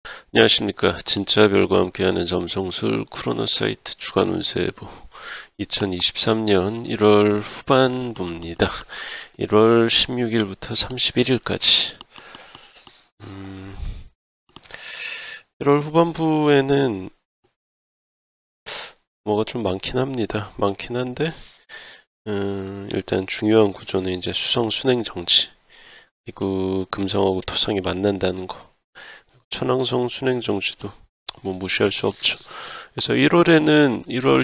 안녕하십니까. 진짜 별과 함께하는 점성술 크로노사이트 주간 운세보 2023년 1월 후반부입니다. 1월 16일부터 31일까지 1월 후반부에는 뭐가 좀 많긴 합니다. 많긴 한데 일단 중요한 구조는 이제 수성 순행 정지, 그리고 금성하고 토성이 만난다는 거, 천왕성 순행 정지도 뭐 무시할 수 없죠. 그래서 1월에는 1월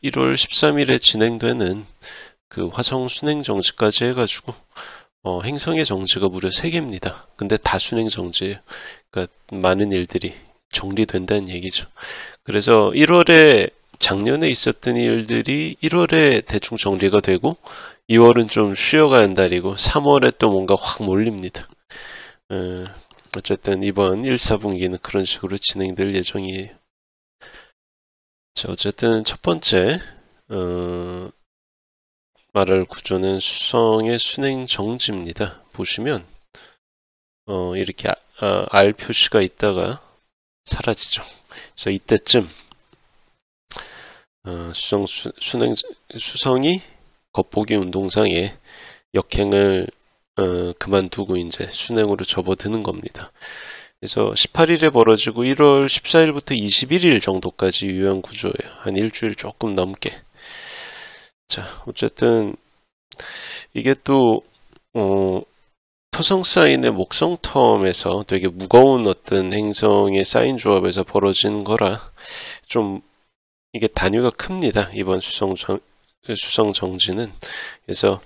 13일에 진행되는 그 화성 순행 정지까지 해가지고 행성의 정지가 무려 3개입니다. 근데 다 순행 정지예요. 그러니까 많은 일들이 정리된다는 얘기죠. 그래서 1월에 작년에 있었던 일들이 1월에 대충 정리가 되고 2월은 좀 쉬어가는 달이고 3월에 또 뭔가 확 몰립니다. 어쨌든 이번 1, 4분기는 그런 식으로 진행될 예정이에요. 자, 어쨌든 첫 번째 말할 구조는 수성의 순행 정지입니다. 보시면 이렇게 R 표시가 있다가 사라지죠. 그래서 이때쯤 수성이 겉보기 운동상에 역행을 그만두고 이제 순행으로 접어드는 겁니다. 그래서 18일에 벌어지고 1월 14일부터 21일 정도까지 유효한 구조예요. 한 일주일 조금 넘게. 자, 어쨌든 이게 또 토성 사인의 목성 텀에서 되게 무거운 어떤 행성의 사인 조합에서 벌어지는 거라 좀 이게 단위가 큽니다. 이번 수성 정지는. 그래서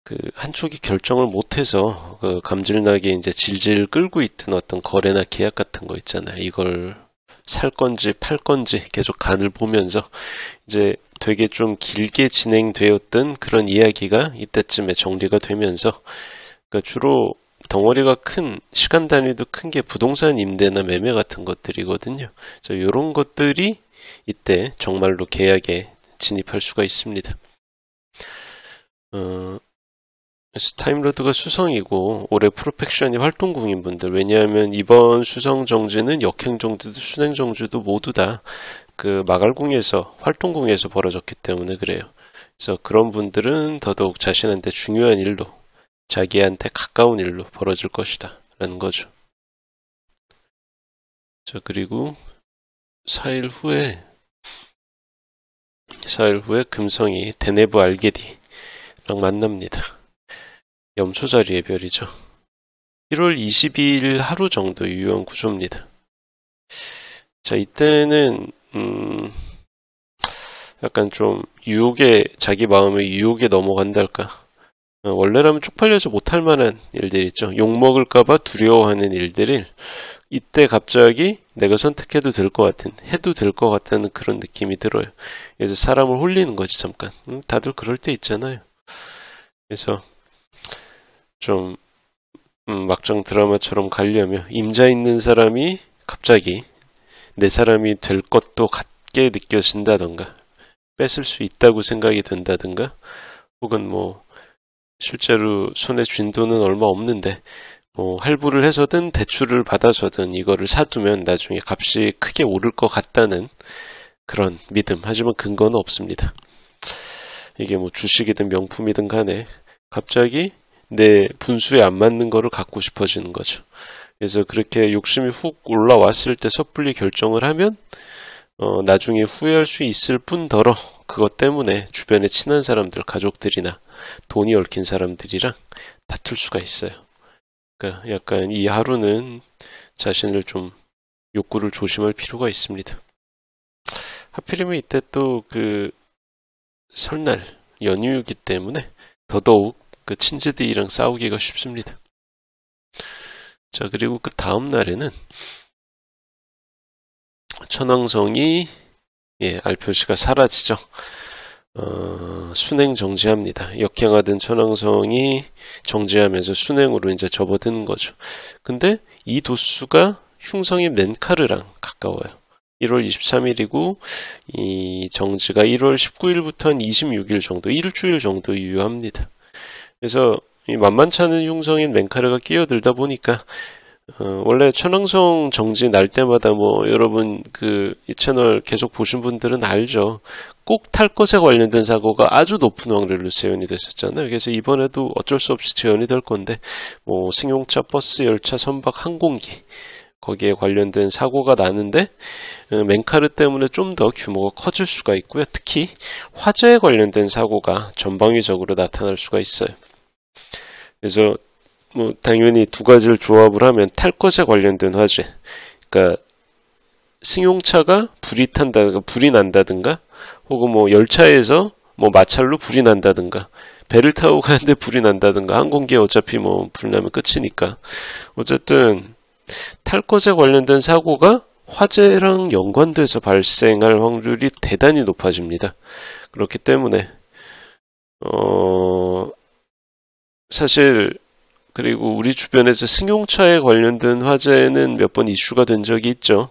그 한쪽이 결정을 못해서 그 감질나게 이제 질질 끌고 있던 어떤 거래나 계약 같은 거 있잖아요. 이걸 살 건지 팔 건지 계속 간을 보면서 이제 되게 좀 길게 진행되었던 그런 이야기가 이때쯤에 정리가 되면서, 그러니까 주로 덩어리가 큰, 시간 단위도 큰 게 부동산 임대나 매매 같은 것들이거든요. 그래서 이런 것들이 이때 정말로 계약에 진입할 수가 있습니다. 그래서 타임로드가 수성이고 올해 프로펙션이 활동궁인 분들, 왜냐하면 이번 수성 정지는 역행 정지도 순행 정지도 모두 다 그 마갈궁에서 활동궁에서 벌어졌기 때문에 그래요. 그래서 그런 분들은 더더욱 자신한테 중요한 일로, 자기한테 가까운 일로 벌어질 것이다 라는 거죠. 자, 그리고 4일 후에 금성이 대내부 알게디랑 만납니다. 염소자리의 별이죠. 1월 22일 하루 정도 유효한 구조입니다. 자, 이때는 약간 좀 자기 마음의 유혹에 넘어간달까. 원래라면 쪽팔려서 못할 만한 일들 있죠. 욕먹을까봐 두려워하는 일들을 이때 갑자기 내가 선택해도 될 것 같은, 해도 될 것 같다는 그런 느낌이 들어요. 그래서 사람을 홀리는 거지, 잠깐. 다들 그럴 때 있잖아요. 그래서 좀 막장 드라마처럼 가려면 임자 있는 사람이 갑자기 내 사람이 될 것도 같게 느껴진다던가, 뺏을 수 있다고 생각이 든다던가, 혹은 뭐 실제로 손에 쥔 돈은 얼마 없는데 할부를 해서든 대출을 받아서든 이거를 사두면 나중에 값이 크게 오를 것 같다는 그런 믿음. 하지만 근거는 없습니다. 이게 뭐 주식이든 명품이든 간에 갑자기 내 분수에 안 맞는 거를 갖고 싶어지는 거죠. 그래서 그렇게 욕심이 훅 올라왔을 때 섣불리 결정을 하면 나중에 후회할 수 있을 뿐더러 그것 때문에 주변에 친한 사람들, 가족들이나 돈이 얽힌 사람들이랑 다툴 수가 있어요. 그러니까 약간 이 하루는 자신을 좀 욕구를 조심할 필요가 있습니다. 하필이면 이때 또 그 설날 연휴이기 때문에 더더욱 그 친지들이랑 싸우기가 쉽습니다. 자, 그리고 그 다음 날에는 천왕성이 R 표시가 사라지죠. 순행 정지합니다. 역행하던 천왕성이 정지하면서 순행으로 이제 접어드는 거죠. 근데 이 도수가 흉성의 맨카르랑 가까워요. 1월 23일이고 이 정지가 1월 19일부터 한 26일 정도, 일주일 정도 유효합니다. 그래서 이 만만치 않은 흉성인 맨카르가 끼어들다 보니까 원래 천왕성 정지 날 때마다 뭐 여러분 이 채널 계속 보신 분들은 알죠. 꼭 탈 것에 관련된 사고가 아주 높은 확률로 재현이 됐었잖아요. 그래서 이번에도 어쩔 수 없이 재현이 될 건데 뭐 승용차, 버스, 열차, 선박, 항공기 거기에 관련된 사고가 나는데 멘카르 때문에 좀 더 규모가 커질 수가 있고요. 특히 화재에 관련된 사고가 전방위적으로 나타날 수가 있어요. 그래서 뭐 당연히 두 가지를 조합을 하면 탈 것에 관련된 화재, 그러니까 승용차가 불이 난다든가 혹은 뭐 열차에서 뭐 마찰로 불이 난다든가 배를 타고 가는데 불이 난다든가 항공기에 어차피 뭐 불 나면 끝이니까 어쨌든 탈 것에 관련된 사고가 화재랑 연관돼서 발생할 확률이 대단히 높아집니다. 그렇기 때문에 사실 그리고 우리 주변에서 승용차에 관련된 화재는 몇 번 이슈가 된 적이 있죠.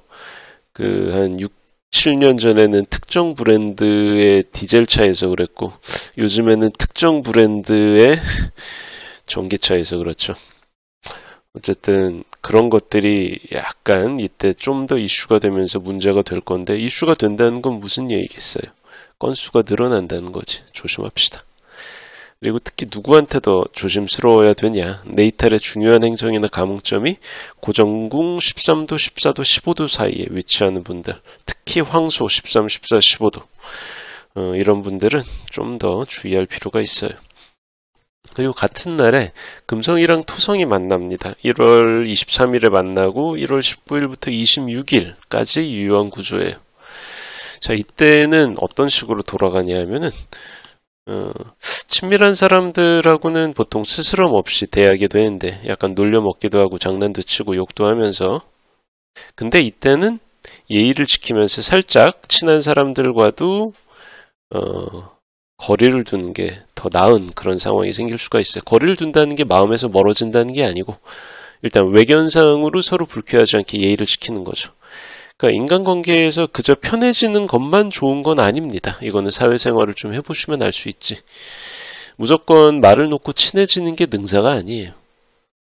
한 6, 7년 전에는 특정 브랜드의 디젤차에서 그랬고 요즘에는 특정 브랜드의 전기차에서 그렇죠. 어쨌든 그런 것들이 약간 이때 좀 더 이슈가 되면서 문제가 될 건데 이슈가 된다는 건 무슨 얘기겠어요? 건수가 늘어난다는 거지. 조심합시다. 그리고 특히 누구한테 더 조심스러워야 되냐? 네이탈의 중요한 행성이나 감흥점이 고정궁 13도, 14도, 15도 사이에 위치하는 분들, 특히 황소 13, 14, 15도 이런 분들은 좀 더 주의할 필요가 있어요. 그리고 같은 날에 금성이랑 토성이 만납니다. 1월 23일에 만나고 1월 19일부터 26일까지 유효한 구조예요. 자, 이때는 어떤 식으로 돌아가냐 하면은 친밀한 사람들하고는 보통 스스럼 없이 대하게 되는데 약간 놀려먹기도 하고 장난도 치고 욕도 하면서 근데 이때는 예의를 지키면서 살짝 친한 사람들과도 거리를 두는 게 더 나은 그런 상황이 생길 수가 있어요. 거리를 둔다는 게 마음에서 멀어진다는 게 아니고 일단 외견상으로 서로 불쾌하지 않게 예의를 지키는 거죠. 그러니까 인간관계에서 그저 편해지는 것만 좋은 건 아닙니다. 이거는 사회생활을 좀 해보시면 알 수 있지. 무조건 말을 놓고 친해지는 게 능사가 아니에요.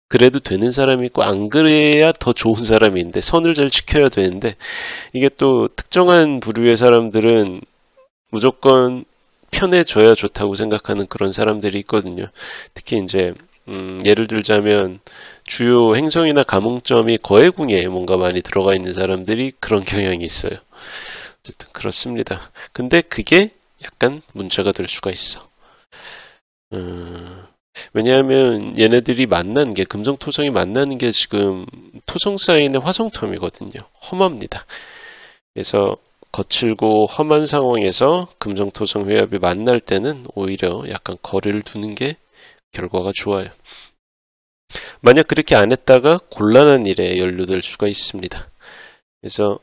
그래도 되는 사람이 있고 안 그래야 더 좋은 사람이 있는데 선을 잘 지켜야 되는데 이게 또 특정한 부류의 사람들은 무조건 편해져야 좋다고 생각하는 그런 사람들이 있거든요. 특히 이제 예를 들자면 주요 행성이나 감흥점이 거해궁에 뭔가 많이 들어가 있는 사람들이 그런 경향이 있어요. 어쨌든 그렇습니다. 근데 그게 약간 문제가 될 수가 있어. 왜냐하면 얘네들이 만나는 게 금성토성이 만나는 게 지금 토성 사인의 화성텀이거든요. 험합니다. 그래서 거칠고 험한 상황에서 금성토성 회합이 만날 때는 오히려 약간 거리를 두는 게 결과가 좋아요. 만약 그렇게 안 했다가 곤란한 일에 연루될 수가 있습니다. 그래서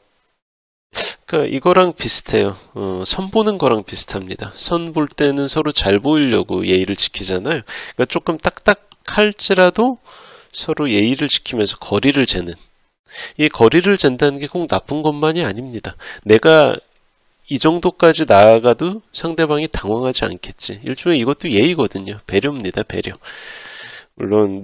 그러니까 이거랑 비슷해요. 선 보는 거랑 비슷합니다. 선 볼 때는 서로 잘 보이려고 예의를 지키잖아요. 그러니까 조금 딱딱할지라도 서로 예의를 지키면서 거리를 재는 이 거리를 잰다는 게 꼭 나쁜 것만이 아닙니다. 내가 이 정도까지 나아가도 상대방이 당황하지 않겠지. 일종의 이것도 예의거든요. 배려입니다. 배려. 물론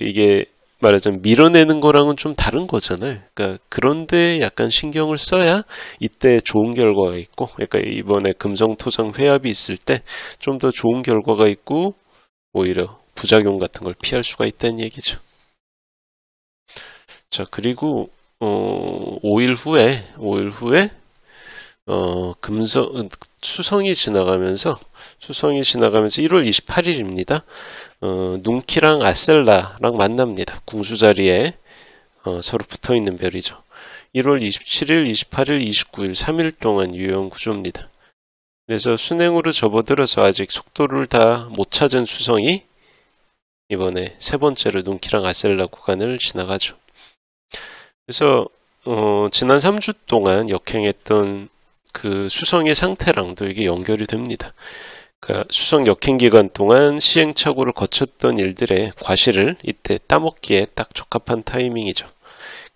이게 말하자면 밀어내는 거랑은 좀 다른 거잖아요. 그러니까 그런데 약간 신경을 써야 이때 좋은 결과가 있고, 그러니까 이번에 금성토성 회합이 있을 때 좀 더 좋은 결과가 있고 오히려 부작용 같은 걸 피할 수가 있다는 얘기죠. 자, 그리고 5일 후에 수성이 지나가면서 1월 28일입니다. 눈키랑 아셀라랑 만납니다. 궁수 자리에 서로 붙어있는 별이죠. 1월 27일, 28일, 29일 3일 동안 유효한 구조입니다. 그래서 순행으로 접어들어서 아직 속도를 다 못 찾은 수성이 이번에 세 번째로 눈키랑 아셀라 구간을 지나가죠. 그래서 지난 3주 동안 역행했던 그 수성의 상태랑도 이게 연결이 됩니다. 그러니까 수성 역행 기간 동안 시행착오를 거쳤던 일들의 과실을 이때 따먹기에 딱 적합한 타이밍이죠.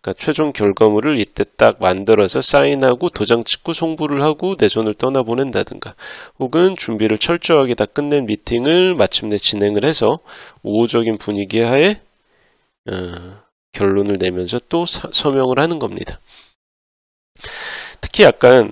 그러니까 최종 결과물을 이때 딱 만들어서 사인하고 도장 찍고 송부를 하고 내 손을 떠나보낸다든가 혹은 준비를 철저하게 다 끝낸 미팅을 마침내 진행을 해서 우호적인 분위기 하에 결론을 내면서 또 서명을 하는 겁니다. 특히 약간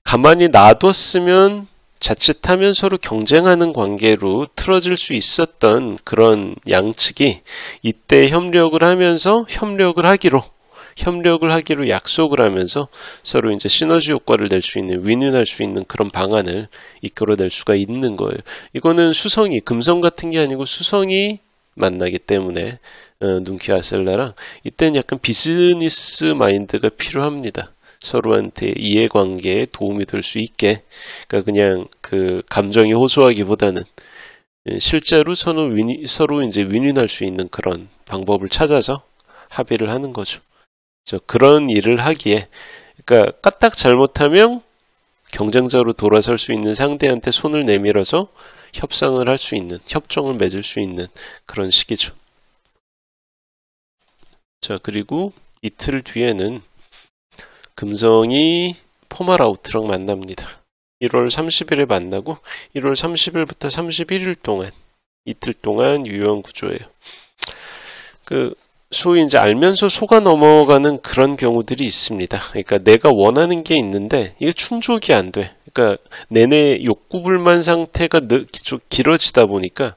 가만히 놔뒀으면 자칫하면 서로 경쟁하는 관계로 틀어질 수 있었던 그런 양측이 이때 협력을 하면서 협력을 하기로 약속을 하면서 서로 이제 시너지 효과를 낼 수 있는, 윈윈할 수 있는 그런 방안을 이끌어낼 수가 있는 거예요. 이거는 수성이, 금성 같은 게 아니고 수성이 만나기 때문에 눈키 아셀라랑 이때는 약간 비즈니스 마인드가 필요합니다. 서로한테 이해관계에 도움이 될 수 있게. 그러니까 그냥 그 감정이 호소하기보다는 실제로 서로 이제 윈윈할 수 있는 그런 방법을 찾아서 합의를 하는 거죠. 그런 일을 하기에, 그러니까 까딱 잘못하면 경쟁자로 돌아설 수 있는 상대한테 손을 내밀어서 협상을 할 수 있는, 협정을 맺을 수 있는 그런 시기죠. 자, 그리고 이틀 뒤에는 금성이 포마라우트랑 만납니다. 1월 30일에 만나고 1월 30일부터 31일 동안 이틀 동안 유효한 구조예요. 소위 이제 알면서 속아 넘어가는 그런 경우들이 있습니다. 그러니까 내가 원하는 게 있는데 이게 충족이 안 돼. 그러니까 내내 욕구불만 상태가 길어지다 보니까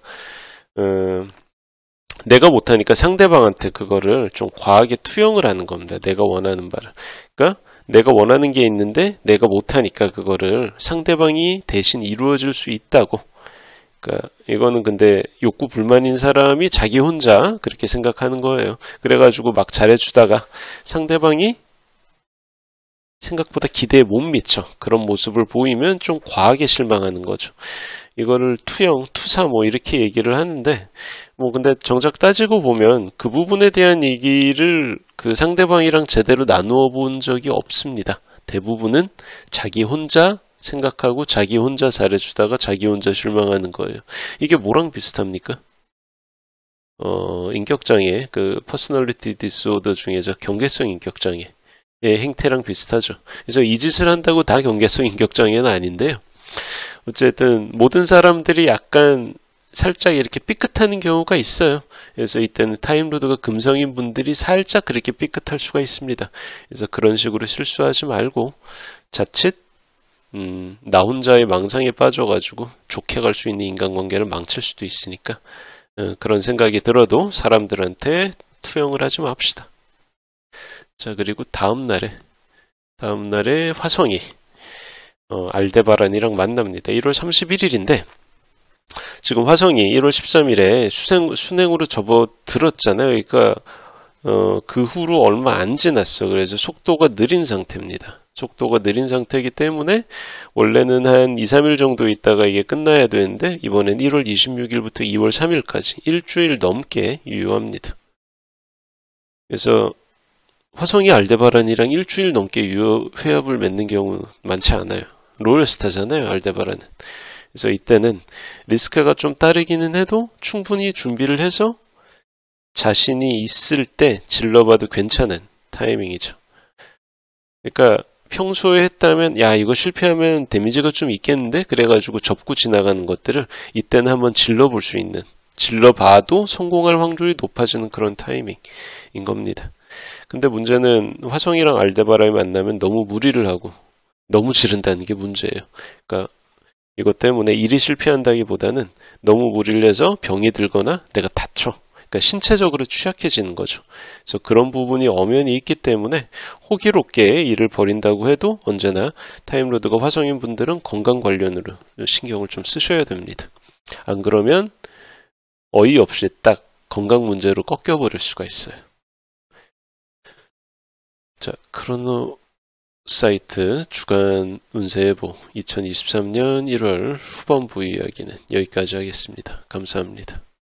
내가 못하니까 상대방한테 그거를 좀 과하게 투영을 하는 겁니다. 내가 원하는 바를. 그러니까 내가 원하는 게 있는데 내가 못하니까 그거를 상대방이 대신 이루어질 수 있다고. 그러니까 이거는 근데 욕구 불만인 사람이 자기 혼자 그렇게 생각하는 거예요. 그래가지고 막 잘해주다가 상대방이 생각보다 기대에 못 미쳐. 그런 모습을 보이면 좀 과하게 실망하는 거죠. 이거를 투영, 투사 뭐 이렇게 얘기를 하는데 근데 정작 따지고 보면 그 부분에 대한 얘기를 그 상대방이랑 제대로 나누어 본 적이 없습니다. 대부분은 자기 혼자 생각하고 자기 혼자 잘해주다가 자기 혼자 실망하는 거예요. 이게 뭐랑 비슷합니까? 인격장애, 그 퍼스널리티 디스오더 중에서 경계성 인격장애 행태랑 비슷하죠. 그래서 이 짓을 한다고 다 경계성 인격장애는 아닌데요. 어쨌든 모든 사람들이 약간 살짝 이렇게 삐끗하는 경우가 있어요. 그래서 이때는 타임로드가 금성인 분들이 살짝 그렇게 삐끗할 수가 있습니다. 그래서 그런 식으로 실수하지 말고 자칫 나 혼자의 망상에 빠져가지고 좋게 갈 수 있는 인간관계를 망칠 수도 있으니까 그런 생각이 들어도 사람들한테 투영을 하지 맙시다. 자, 그리고 다음날에 화성이 알데바란이랑 만납니다. 1월 31일인데 지금 화성이 1월 13일에 순행으로 접어들었잖아요. 그러니까 그 후로 얼마 안 지났어. 그래서 속도가 느린 상태입니다. 속도가 느린 상태이기 때문에 원래는 한 2, 3일 정도 있다가 이게 끝나야 되는데 이번엔 1월 26일부터 2월 3일까지 일주일 넘게 유효합니다. 그래서 화성이 알데바란이랑 일주일 넘게 유효 회합을 맺는 경우 많지 않아요. 롤스타잖아요, 알데바란은. 그래서 이때는 리스크가 좀 따르기는 해도 충분히 준비를 해서 자신이 있을 때 질러봐도 괜찮은 타이밍이죠. 그러니까 평소에 했다면 야 이거 실패하면 데미지가 좀 있겠는데 그래가지고 접고 지나가는 것들을 이때는 한번 질러볼 수 있는, 질러봐도 성공할 확률이 높아지는 그런 타이밍인 겁니다. 근데 문제는 화성이랑 알데바란이 만나면 너무 무리를 하고 너무 지른다는 게 문제예요. 그러니까 이것 때문에 일이 실패한다기보다는 너무 무리를 해서 병이 들거나 내가 다쳐. 그러니까 신체적으로 취약해지는 거죠. 그래서 그런 부분이 엄연히 있기 때문에 호기롭게 일을 벌인다고 해도 언제나 타임로드가 화성인 분들은 건강 관련으로 신경을 좀 쓰셔야 됩니다. 안 그러면 어이없이 딱 건강 문제로 꺾여버릴 수가 있어요. 자, 크로노 사이트 주간 운세예보 2023년 1월 후반부 이야기는 여기까지 하겠습니다. 감사합니다.